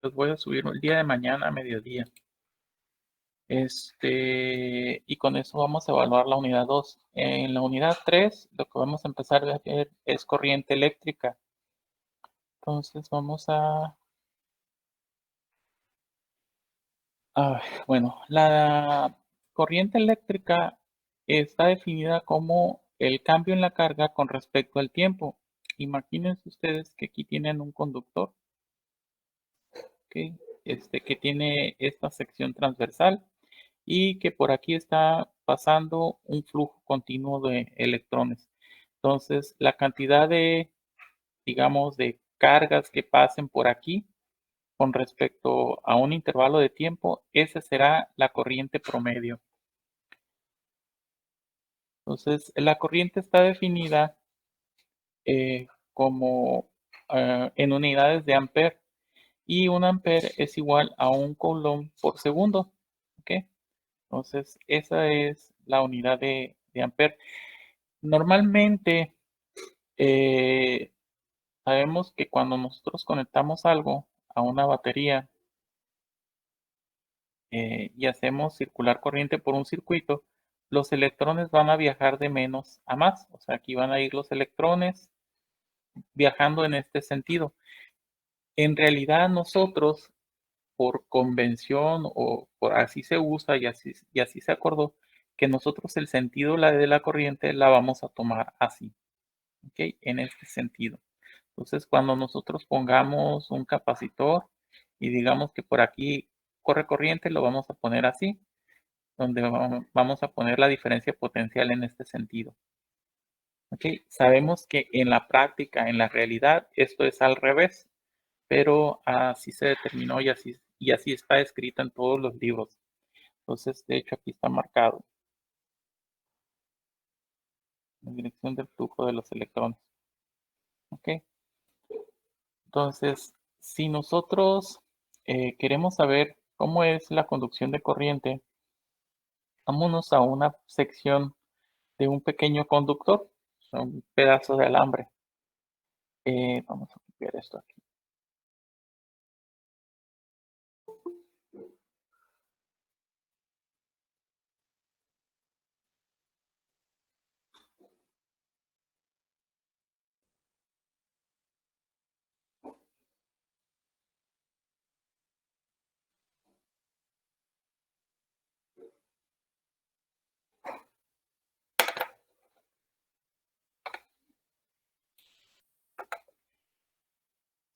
los voy a subir el día de mañana a mediodía. Y con eso vamos a evaluar la unidad 2. En la unidad 3, lo que vamos a empezar a ver es corriente eléctrica. Entonces vamos bueno, la corriente eléctrica está definida como el cambio en la carga con respecto al tiempo. Imagínense ustedes que aquí tienen un conductor, ¿ok? Que tiene esta sección transversal y que por aquí está pasando un flujo continuo de electrones. Entonces, la cantidad de, digamos, de cargas que pasen por aquí con respecto a un intervalo de tiempo, esa será la corriente promedio. Entonces, la corriente está definida como en unidades de ampere y un ampere es igual a un coulomb por segundo. ¿Ok? Entonces, esa es la unidad de ampere. Normalmente, eh, sabemos que cuando nosotros conectamos algo a una batería y hacemos circular corriente por un circuito, los electrones van a viajar de menos a más. O sea, aquí van a ir los electrones viajando en este sentido. En realidad nosotros, por convención o por así se usa y así se acordó, que nosotros el sentido de la corriente la vamos a tomar así, ¿ok? En este sentido. Entonces, cuando nosotros pongamos un capacitor y digamos que por aquí corre corriente, lo vamos a poner así, donde vamos a poner la diferencia potencial en este sentido. ¿Ok? Sabemos que en la práctica, en la realidad, esto es al revés, pero así se determinó y así está escrito en todos los libros. Entonces, de hecho, aquí está marcado la dirección del flujo de los electrones. ¿Ok? Entonces, si nosotros queremos saber cómo es la conducción de corriente, vámonos a una sección de un pequeño conductor, un pedazo de alambre. Vamos a copiar esto aquí.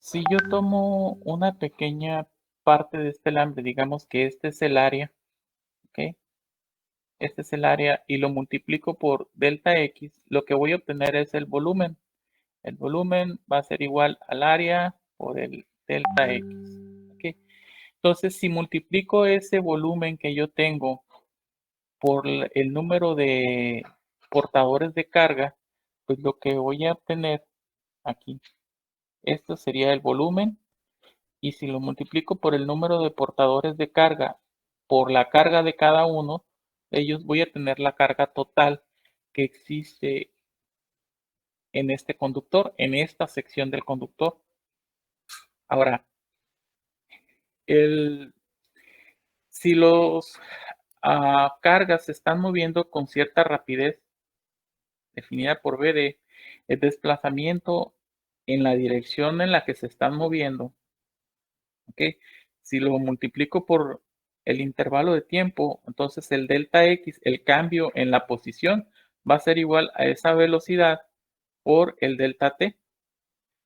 Si yo tomo una pequeña parte de este alambre, digamos que este es el área, ¿ok? Este es el área y lo multiplico por delta X, lo que voy a obtener es el volumen. El volumen va a ser igual al área por el delta X. ¿Ok? Entonces, si multiplico ese volumen que yo tengo por el número de portadores de carga, pues lo que voy a obtener aquí, esto sería el volumen. Y si lo multiplico por el número de portadores de carga por la carga de cada uno de ellos, voy a tener la carga total que existe en este conductor, en esta sección del conductor. Ahora, si los cargas se están moviendo con cierta rapidez definida por BD, el desplazamiento en la dirección en la que se están moviendo, ¿ok? Si lo multiplico por el intervalo de tiempo, entonces el delta X, el cambio en la posición, va a ser igual a esa velocidad por el delta T.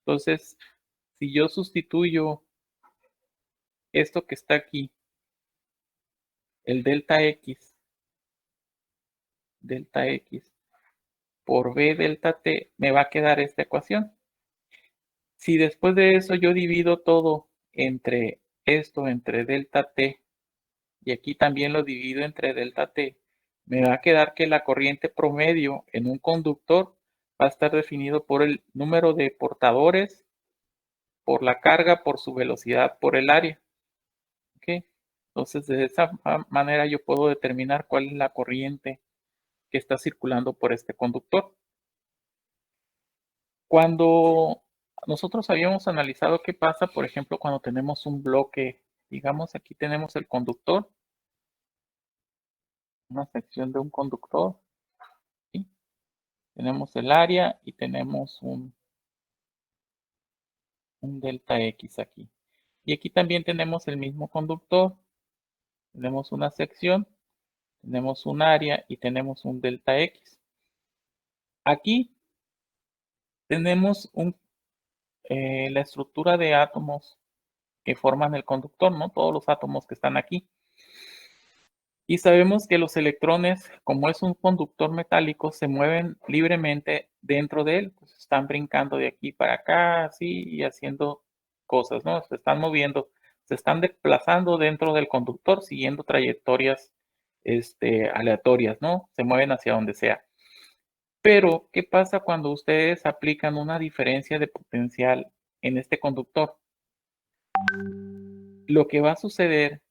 Entonces, si yo sustituyo esto que está aquí, el delta X por B delta T, me va a quedar esta ecuación. Si después de eso yo divido todo entre esto, entre delta T, y aquí también lo divido entre delta T, me va a quedar que la corriente promedio en un conductor va a estar definido por el número de portadores, por la carga, por su velocidad, por el área. ¿Ok? Entonces, de esa manera yo puedo determinar cuál es la corriente que está circulando por este conductor. Cuando nosotros habíamos analizado qué pasa, por ejemplo, cuando tenemos un bloque. Digamos, aquí tenemos el conductor, una sección de un conductor, ¿sí? Tenemos el área y tenemos un delta X aquí. Y aquí también tenemos el mismo conductor, tenemos una sección, tenemos un área y tenemos un delta X. Aquí tenemos la estructura de átomos que forman el conductor, ¿no? Todos los átomos que están aquí. Y sabemos que los electrones, como es un conductor metálico, se mueven libremente dentro de él. Pues están brincando de aquí para acá, así, y haciendo cosas, ¿no? Se están moviendo, se están desplazando dentro del conductor, siguiendo trayectorias, aleatorias, ¿no? Se mueven hacia donde sea. Pero, ¿qué pasa cuando ustedes aplican una diferencia de potencial en este conductor? Lo que va a suceder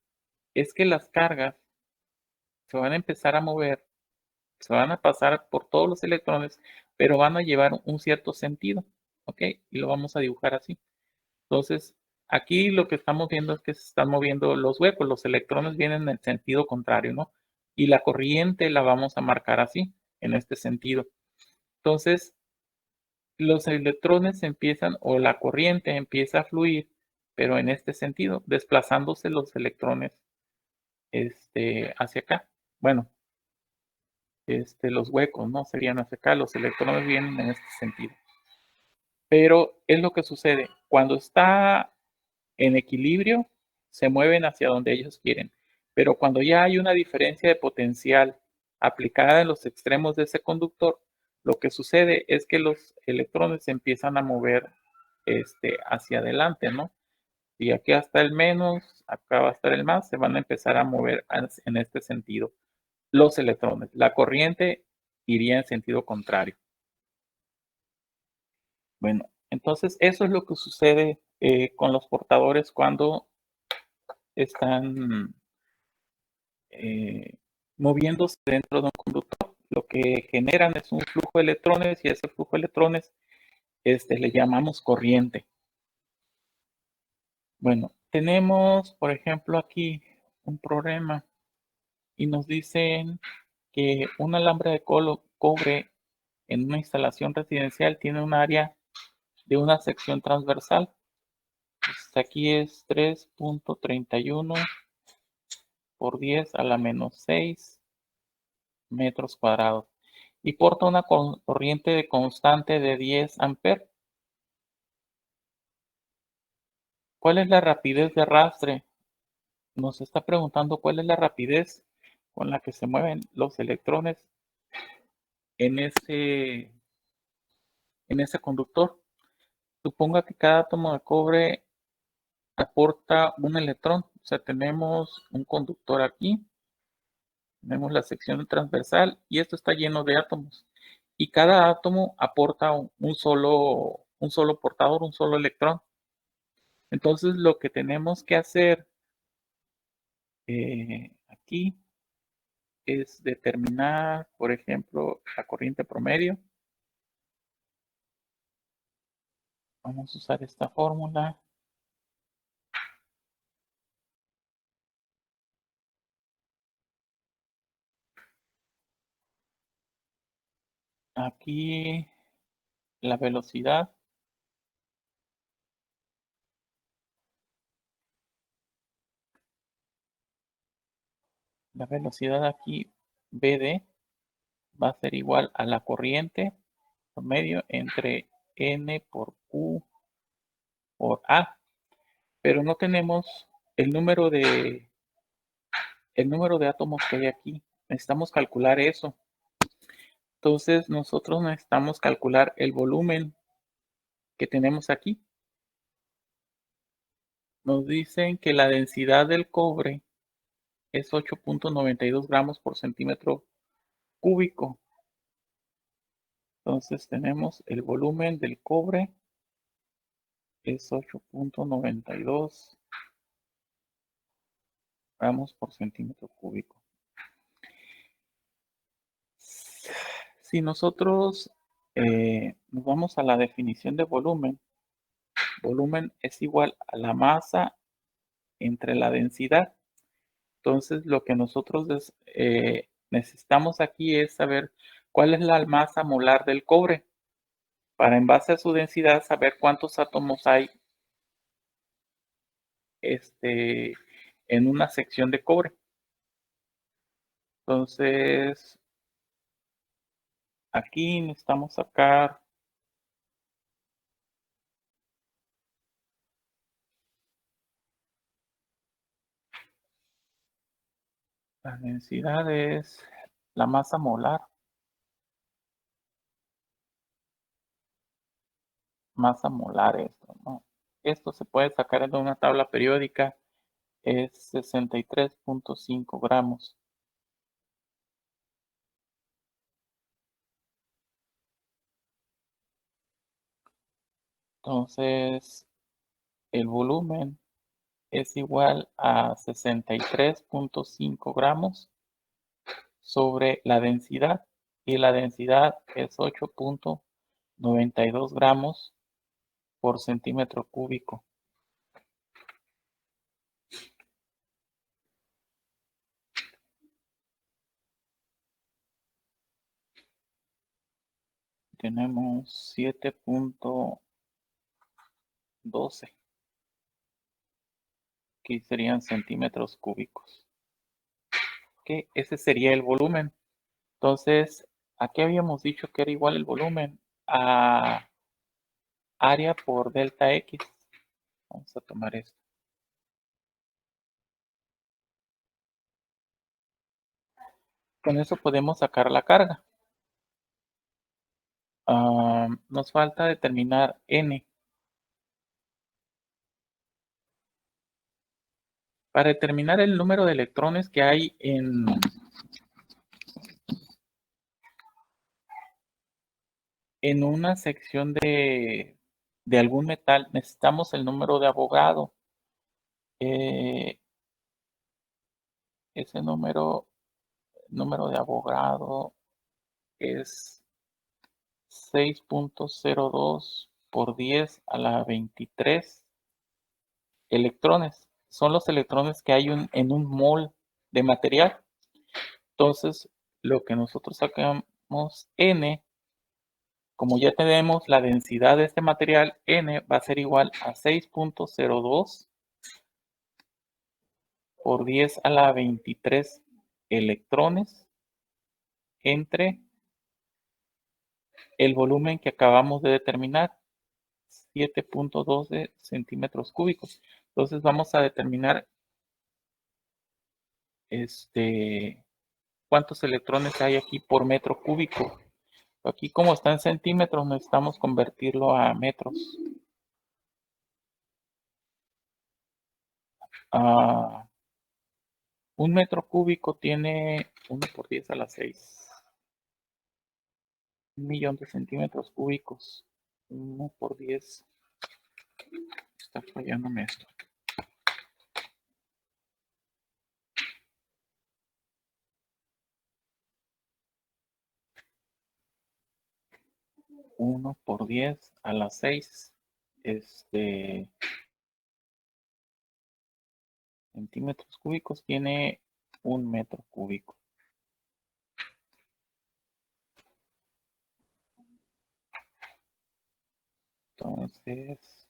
es que las cargas se van a empezar a mover, se van a pasar por todos los electrones, pero van a llevar un cierto sentido, ¿ok? Y lo vamos a dibujar así. Entonces, aquí lo que estamos viendo es que se están moviendo los huecos, los electrones vienen en el sentido contrario, ¿no? Y la corriente la vamos a marcar así, en este sentido. Entonces, los electrones empiezan, o la corriente empieza a fluir, pero en este sentido, desplazándose los electrones, hacia acá. Bueno, los huecos, ¿no? Serían hacia acá, los electrones vienen en este sentido. Pero es lo que sucede, cuando está en equilibrio, se mueven hacia donde ellos quieren. Pero cuando ya hay una diferencia de potencial aplicada en los extremos de ese conductor, lo que sucede es que los electrones se empiezan a mover hacia adelante, ¿no? Y aquí está el menos, acá va a estar el más, se van a empezar a mover en este sentido los electrones. La corriente iría en sentido contrario. Bueno, entonces eso es lo que sucede con los portadores cuando están moviéndose dentro de un conductor. Lo que generan es un flujo de electrones y ese flujo de electrones le llamamos corriente. Bueno, tenemos, por ejemplo, aquí un problema y nos dicen que un alambre de cobre en una instalación residencial tiene un área de una sección transversal. Pues aquí es 3.31 por 10 a la menos 6 metros cuadrados y porta una corriente de constante de 10 amperes. ¿Cuál es la rapidez de arrastre? Nos está preguntando cuál es la rapidez con la que se mueven los electrones en ese conductor. Suponga que cada átomo de cobre aporta un electrón. O sea, tenemos un conductor aquí, tenemos la sección transversal y esto está lleno de átomos. Y cada átomo aporta un solo portador, un solo electrón. Entonces, lo que tenemos que hacer aquí es determinar, por ejemplo, la corriente promedio. Vamos a usar esta fórmula. Aquí la velocidad. La velocidad aquí, BD, va a ser igual a la corriente promedio entre N por Q por A. Pero no tenemos el número de, átomos que hay aquí. Necesitamos calcular eso. Entonces, nosotros necesitamos calcular el volumen que tenemos aquí. Nos dicen que la densidad del cobre es 8.92 gramos por centímetro cúbico. Entonces tenemos el volumen del cobre es 8.92 gramos por centímetro cúbico. Si nosotros nos vamos a la definición de volumen, Volumen es igual a la masa entre la densidad. Entonces, lo que nosotros necesitamos aquí es saber cuál es la masa molar del cobre, para en base a su densidad saber cuántos átomos hay en una sección de cobre. Entonces, aquí necesitamos sacar las densidades, la masa molar. Masa molar esto, ¿no? Esto se puede sacar de una tabla periódica, es 63.5 gramos. Entonces, el volumen es igual a 63.5 gramos sobre la densidad, y la densidad es 8.92 gramos por centímetro cúbico. Tenemos 7.12, que serían centímetros cúbicos. Que ese sería el volumen. Entonces, aquí habíamos dicho que era igual el volumen a área por delta X. Vamos a tomar esto. Con eso podemos sacar la carga. Nos falta determinar N. Para determinar el número de electrones que hay en una sección de algún metal, necesitamos el número de Avogadro. Ese número de Avogadro es 6.02 por 10 a la 23 electrones. Son los electrones que hay en un mol de material. Entonces, lo que nosotros sacamos N, como ya tenemos la densidad de este material, N va a ser igual a 6.02 por 10 a la 23 electrones entre el volumen que acabamos de determinar, 7.12 centímetros cúbicos. Entonces vamos a determinar cuántos electrones hay aquí por metro cúbico. Aquí, como está en centímetros, necesitamos convertirlo a metros. Un metro cúbico tiene 1 por 10 a la 6. 1.000.000 de centímetros cúbicos. 1 por 10. Está fallándome esto. 1 por 10 a la 6. Centímetros cúbicos tiene 1 metro cúbico. Entonces,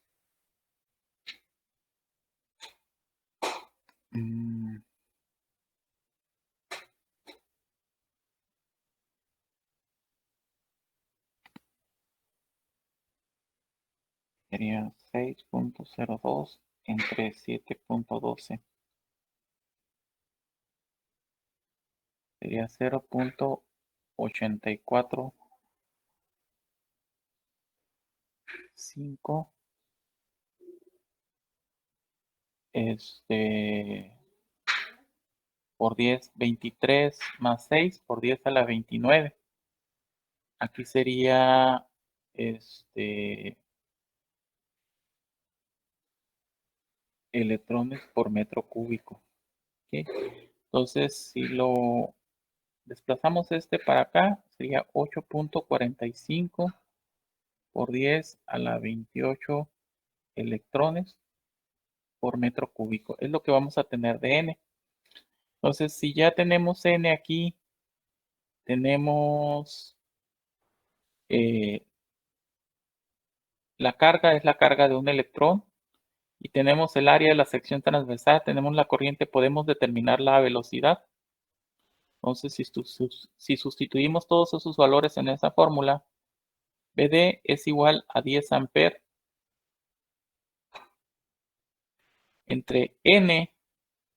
sería 6.02 entre 7.12. Sería 0.845 por 10, 23 más 6 por 10 a la 29. Aquí sería electrones por metro cúbico. ¿Okay? Entonces, si lo desplazamos para acá, sería 8.45 por 10 a la 28 electrones por metro cúbico. Es lo que vamos a tener de N. Entonces, si ya tenemos N aquí, tenemos la carga es la carga de un electrón y tenemos el área de la sección transversal, tenemos la corriente, podemos determinar la velocidad. Entonces, si sustituimos todos esos valores en esa fórmula, BD es igual a 10 amperes entre N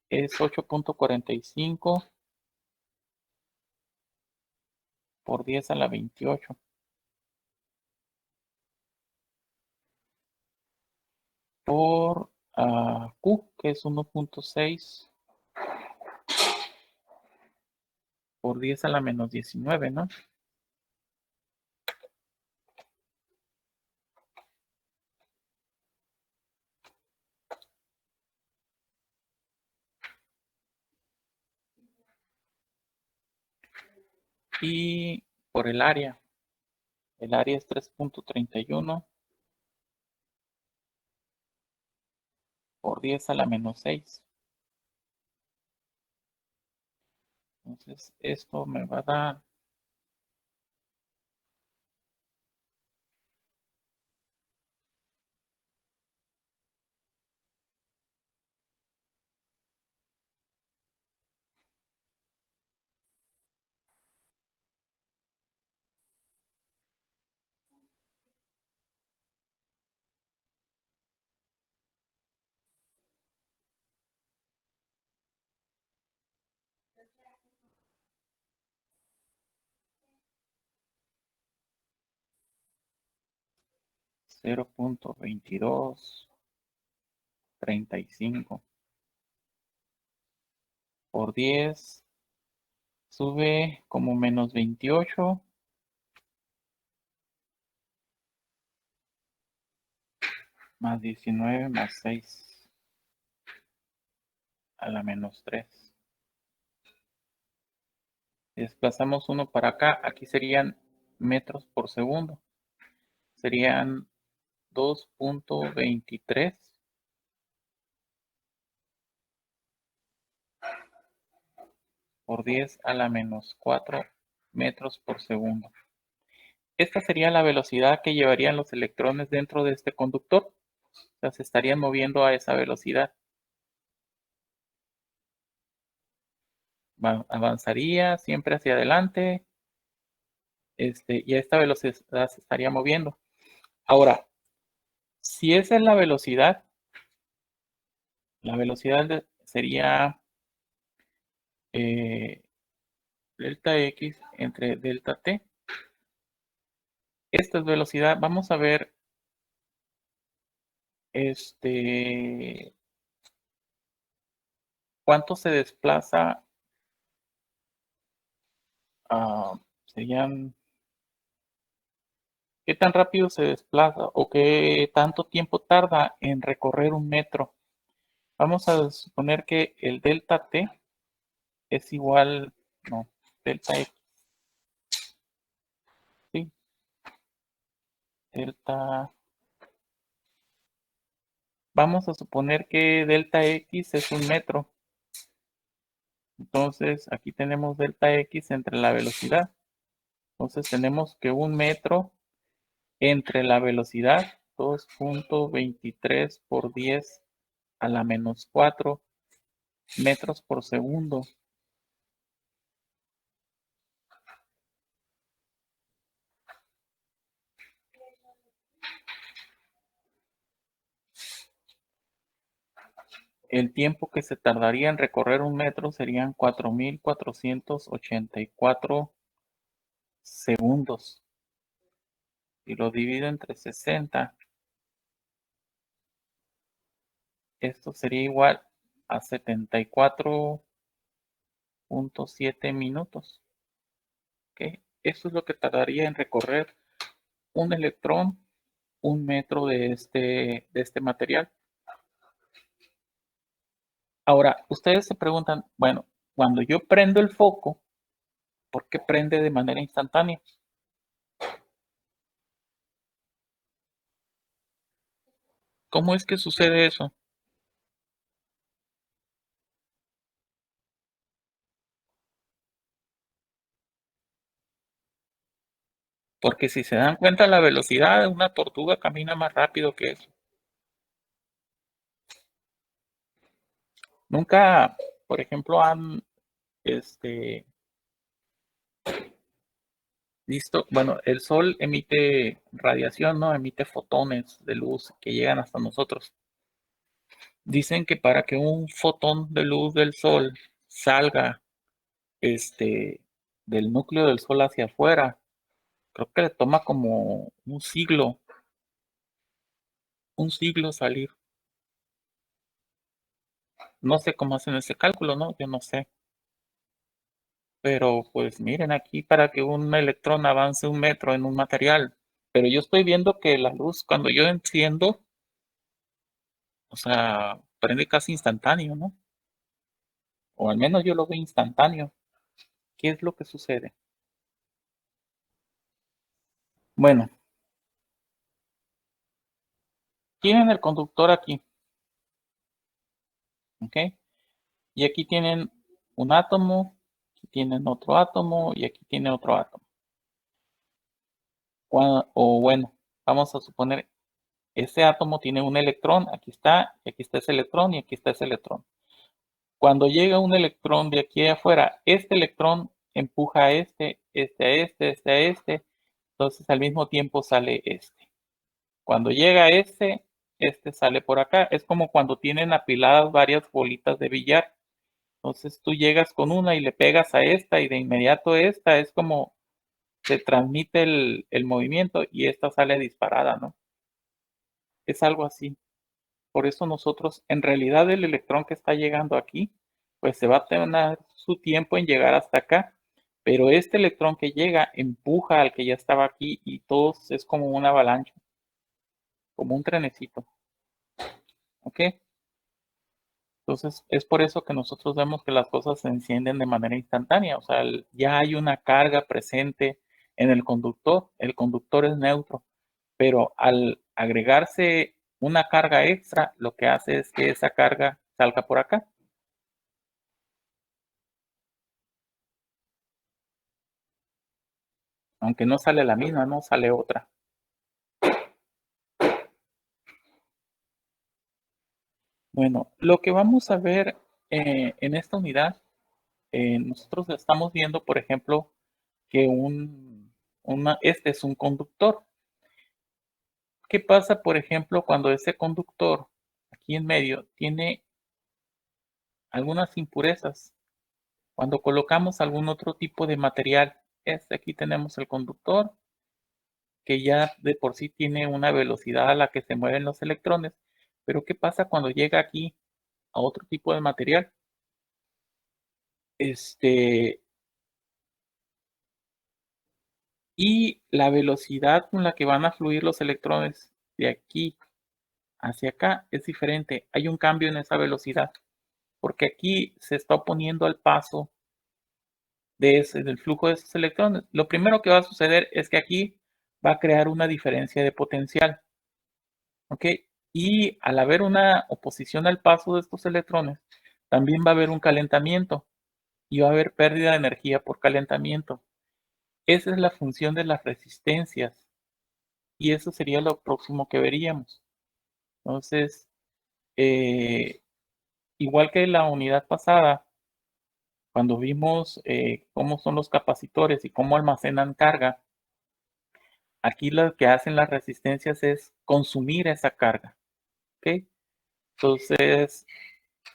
es 8.45 por 10 a la 28. Por Q, que es 1.6 por 10 a la menos 19, ¿no? Y por el área es 3.31 por 10 a la menos 6. Entonces, esto me va a dar 0.2235 por 10 sube como menos 28 más 19 más 6 a la menos 3. Desplazamos uno para acá, aquí serían metros por segundo. Serían 2.23 por 10 a la menos 4 metros por segundo. Esta sería la velocidad que llevarían los electrones dentro de este conductor. O sea, se estarían moviendo a esa velocidad. Avanzaría siempre hacia adelante. Y a esta velocidad se estaría moviendo. Ahora, si esa es la velocidad sería delta X entre delta T. Esta es velocidad. Vamos a ver cuánto se desplaza. Serían qué tan rápido se desplaza o qué tanto tiempo tarda en recorrer un metro. Vamos a suponer que el delta T es igual, no, delta X, sí, delta, vamos a suponer que delta X es un metro. Entonces, aquí tenemos delta X entre la velocidad. Entonces, tenemos que un metro entre la velocidad, 2.23 por 10 a la menos 4 metros por segundo. El tiempo que se tardaría en recorrer un metro serían 4.484 segundos. Y lo divido entre 60. Esto sería igual a 74.7 minutos. ¿Okay? Eso es lo que tardaría en recorrer un electrón un metro de este material. Ahora, ustedes se preguntan, bueno, cuando yo prendo el foco, ¿por qué prende de manera instantánea? ¿Cómo es que sucede eso? Porque si se dan cuenta la velocidad de una tortuga camina más rápido que eso. Nunca, por ejemplo, han este, visto, bueno, el sol emite radiación, ¿no? Emite fotones de luz que llegan hasta nosotros. Dicen que para que un fotón de luz del sol salga este, del núcleo del sol hacia afuera, creo que le toma como un siglo salir. No sé cómo hacen ese cálculo, ¿no? Yo no sé. Pero pues miren aquí para que un electrón avance 1 metro en un material. Pero yo estoy viendo que la luz cuando yo enciendo, o sea, prende casi instantáneo, ¿no? O al menos yo lo veo instantáneo. ¿Qué es lo que sucede? Bueno, tienen el conductor aquí, ¿ok? Y aquí tienen un átomo, aquí tienen otro átomo y aquí tiene otro átomo. O bueno, vamos a suponer, ese átomo tiene un electrón, aquí está, y aquí está ese electrón y aquí está ese electrón. Cuando llega un electrón de aquí afuera, este electrón empuja a este, entonces al mismo tiempo sale este. Cuando llega este sale por acá. Es como cuando tienen apiladas varias bolitas de billar. Entonces tú llegas con una y le pegas a esta y de inmediato esta es como se transmite el movimiento y esta sale disparada, ¿no? Es algo así. Por eso nosotros, en realidad el electrón que está llegando aquí, pues se va a tener su tiempo en llegar hasta acá, pero este electrón que llega empuja al que ya estaba aquí y todos es como una avalancha, como un trenecito, ¿ok? Entonces es por eso que nosotros vemos que las cosas se encienden de manera instantánea, o sea, ya hay una carga presente en el conductor es neutro, pero al agregarse una carga extra, lo que hace es que esa carga salga por acá. Aunque no sale la misma, no sale otra. Bueno, lo que vamos a ver en esta unidad, nosotros estamos viendo, por ejemplo, que este es un conductor. ¿Qué pasa, por ejemplo, cuando ese conductor aquí en medio tiene algunas impurezas? Cuando colocamos algún otro tipo de material, aquí tenemos el conductor, que ya de por sí tiene una velocidad a la que se mueven los electrones, pero ¿qué pasa cuando llega aquí a otro tipo de material? Este, y la velocidad con la que van a fluir los electrones de aquí hacia acá es diferente. Hay un cambio en esa velocidad, porque aquí se está oponiendo al paso del flujo de esos electrones. Lo primero que va a suceder es que aquí va a crear una diferencia de potencial, ¿ok? Y al haber una oposición al paso de estos electrones, también va a haber un calentamiento y va a haber pérdida de energía por calentamiento. Esa es la función de las resistencias y eso sería lo próximo que veríamos. Entonces, eh, igual que la unidad pasada, cuando vimos cómo son los capacitores y cómo almacenan carga, aquí lo que hacen las resistencias es consumir esa carga, ¿ok? Entonces,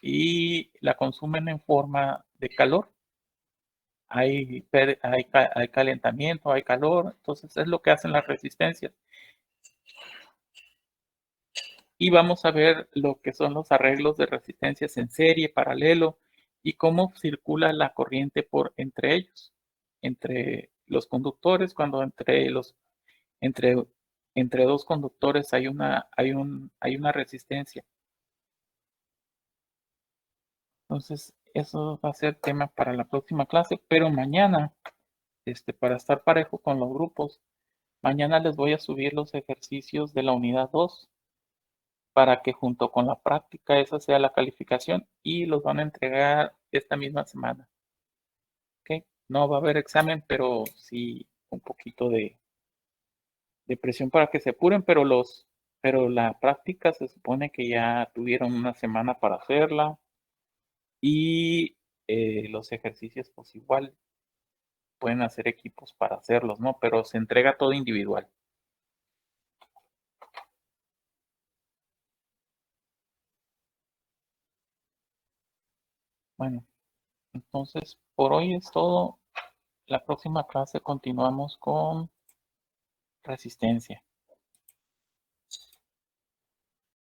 y la consumen en forma de calor. Hay calentamiento, hay calor, entonces es lo que hacen las resistencias. Y vamos a ver lo que son los arreglos de resistencias en serie, paralelo y cómo circula la corriente por entre ellos, entre los conductores, cuando entre, entre dos conductores hay una resistencia. Entonces, eso va a ser tema para la próxima clase, pero mañana, para estar parejo con los grupos, mañana les voy a subir los ejercicios de la unidad 2 para que junto con la práctica esa sea la calificación y los van a entregar esta misma semana. ¿Ok? No va a haber examen, pero sí un poquito de presión para que se apuren, pero la práctica se supone que ya tuvieron una semana para hacerla y los ejercicios pues igual pueden hacer equipos para hacerlos, ¿no? Pero se entrega todo individual. Bueno, entonces por hoy es todo. La próxima clase continuamos con resistencia.